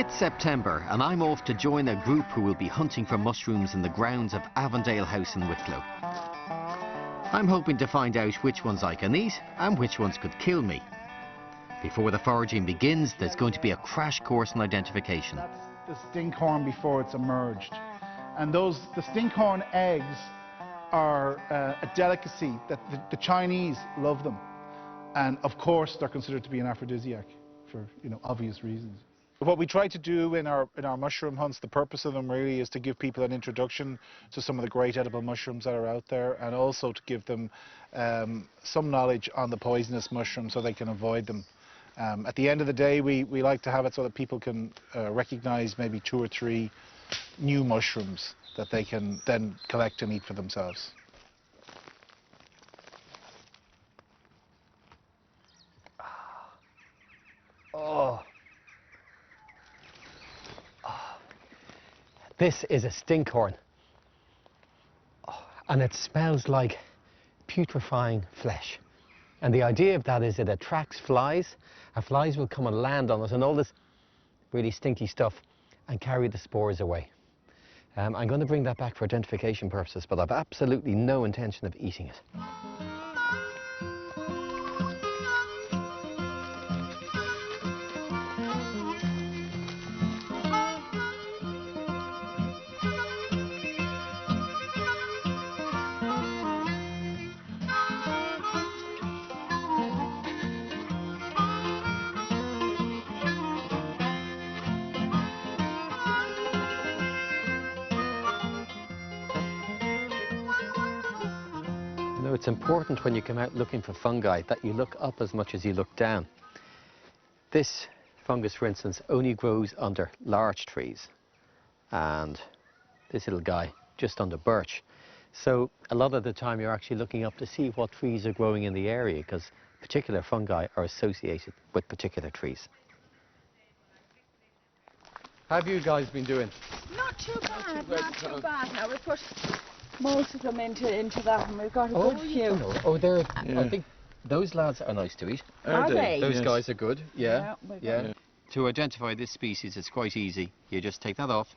It's September and I'm off to join a group who will be hunting for mushrooms in the grounds of Avondale House in Wicklow. I'm hoping to find out which ones I can eat and which ones could kill me. Before the foraging begins, there's going to be a crash course in identification. That's the stinkhorn before it's emerged. And the stinkhorn eggs are a delicacy that the Chinese love them. And of course they're considered to be an aphrodisiac for obvious reasons. What we try to do in our mushroom hunts, the purpose of them really is to give people an introduction to some of the great edible mushrooms that are out there, and also to give them some knowledge on the poisonous mushrooms so they can avoid them. At the end of the day, we like to have it so that people can recognize maybe 2 or 3 new mushrooms that they can then collect and eat for themselves. Oh. This is a stinkhorn. Oh, and it smells like putrefying flesh. And the idea of that is it attracts flies, and flies will come and land on it and all this really stinky stuff and carry the spores away. I'm going to bring that back for identification purposes, but I've absolutely no intention of eating it. It's important when you come out looking for fungi that you look up as much as you look down. This fungus, for instance, only grows under larch trees, and this little guy just under birch. So a lot of the time you're actually looking up to see what trees are growing in the area, because particular fungi are associated with particular trees. How have you guys been doing? Not too bad, not too bad. Now we put most of them into that, and we've got a good few. Oh, they're. Yeah. I think those lads are nice to eat. Are they? Those guys are good. Yeah. Yeah. To identify this species, it's quite easy. You just take that off.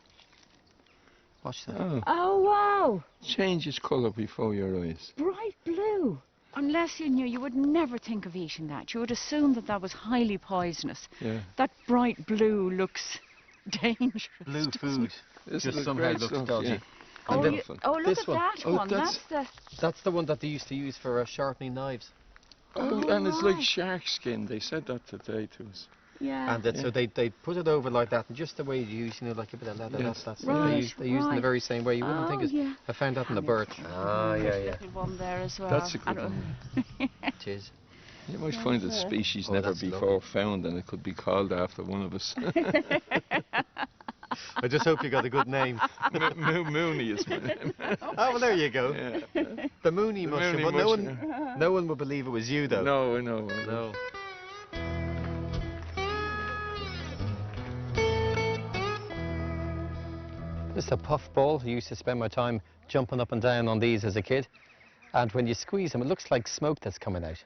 Watch that. Oh wow! Changes colour before your eyes. Bright blue. Unless you knew, you would never think of eating that. You would assume that that was highly poisonous. Yeah. That bright blue looks dangerous. Blue food. Just somehow looks dodgy. Yeah. Oh, look this at one. that one. That's the one that they used to use for sharpening knives. Oh, and it's like shark skin. They said that today to us. Yeah. And so they put it over like that, and just the way you use, like a bit of leather. Yes. That's right, they use it in the very same way. You wouldn't think yeah. I found that in the birch. Ah, yeah. One there as well. That's a good one. It is. You might find a species never before found, and it could be called after one of us. I just hope you got a good name. Mooney is my name. Oh, well, there you go. Yeah. The Mooney mushroom. But no one would believe it was you, though. No, I know. No. This is a puffball. I used to spend my time jumping up and down on these as a kid. And when you squeeze them, it looks like smoke that's coming out.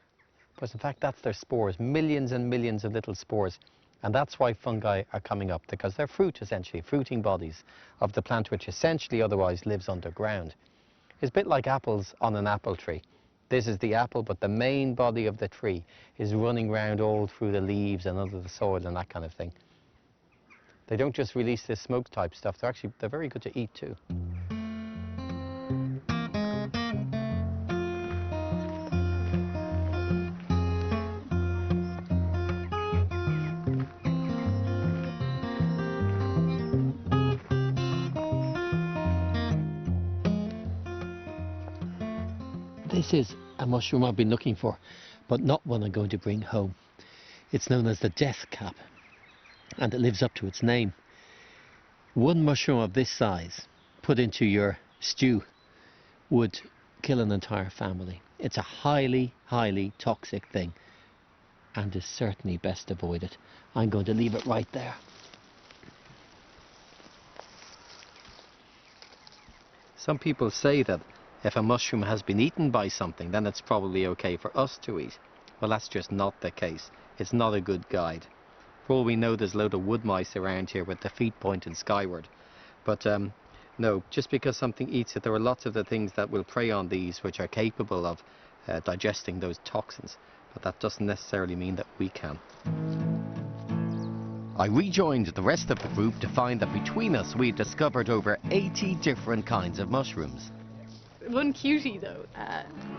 But in fact, that's their spores. Millions and millions of little spores. And that's why fungi are coming up, because they're fruit, essentially, fruiting bodies of the plant, which essentially otherwise lives underground. It's a bit like apples on an apple tree. This is the apple, but the main body of the tree is running around all through the leaves and under the soil and that kind of thing. They don't just release this smoke type stuff, they're very good to eat too. This is a mushroom I've been looking for, but not one I'm going to bring home. It's known as the death cap, and it lives up to its name. One mushroom of this size put into your stew would kill an entire family. It's a highly, highly toxic thing, and is certainly best avoided. I'm going to leave it right there. Some people say that if a mushroom has been eaten by something, then it's probably okay for us to eat. Well, that's just not the case. It's not a good guide. For all we know, there's a load of wood mice around here with the feet pointed skyward. But no, just because something eats it, there are lots of the things that will prey on these which are capable of digesting those toxins. But that doesn't necessarily mean that we can. I rejoined the rest of the group to find that between us we had discovered over 80 different kinds of mushrooms. One cutie though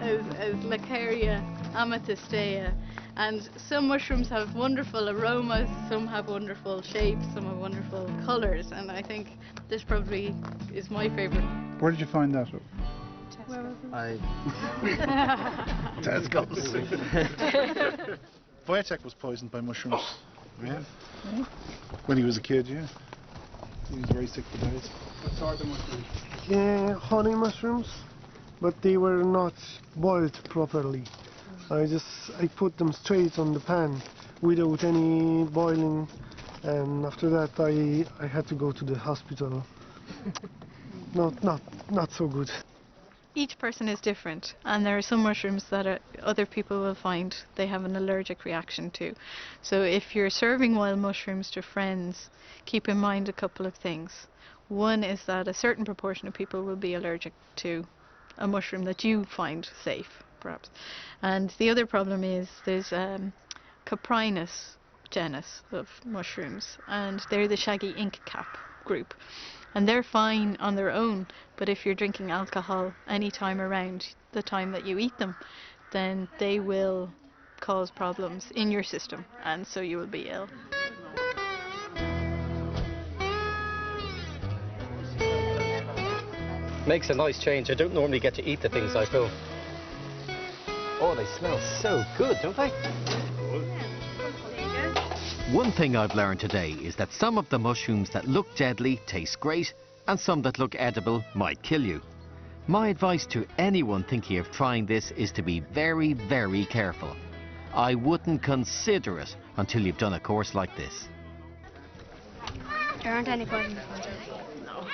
is Lacaria amethystaea, and some mushrooms have wonderful aromas, some have wonderful shapes, some have wonderful colours, and I think this probably is my favourite. Where did you find that? Where was it? Tesco's. Wojciech was poisoned by mushrooms. Yeah. When he was a kid, yeah. He was very sick for days. What sort of mushrooms? Honey mushrooms, but they were not boiled properly. I put them straight on the pan without any boiling, and after that I had to go to the hospital. Not so good. Each person is different, and there are some mushrooms that other people will find they have an allergic reaction to. So if you're serving wild mushrooms to friends, keep in mind a couple of things. One is that a certain proportion of people will be allergic to a mushroom that you find safe, perhaps. And the other problem is there's Coprinus genus of mushrooms, and they're the shaggy ink cap group. And they're fine on their own, but if you're drinking alcohol any time around the time that you eat them, then they will cause problems in your system, and so you will be ill. Makes a nice change. I don't normally get to eat the things I pull. Oh, they smell so good, don't they? One thing I've learned today is that some of the mushrooms that look deadly taste great, and some that look edible might kill you. My advice to anyone thinking of trying this is to be very, very careful. I wouldn't consider it until you've done a course like this. There aren't any poisons. No.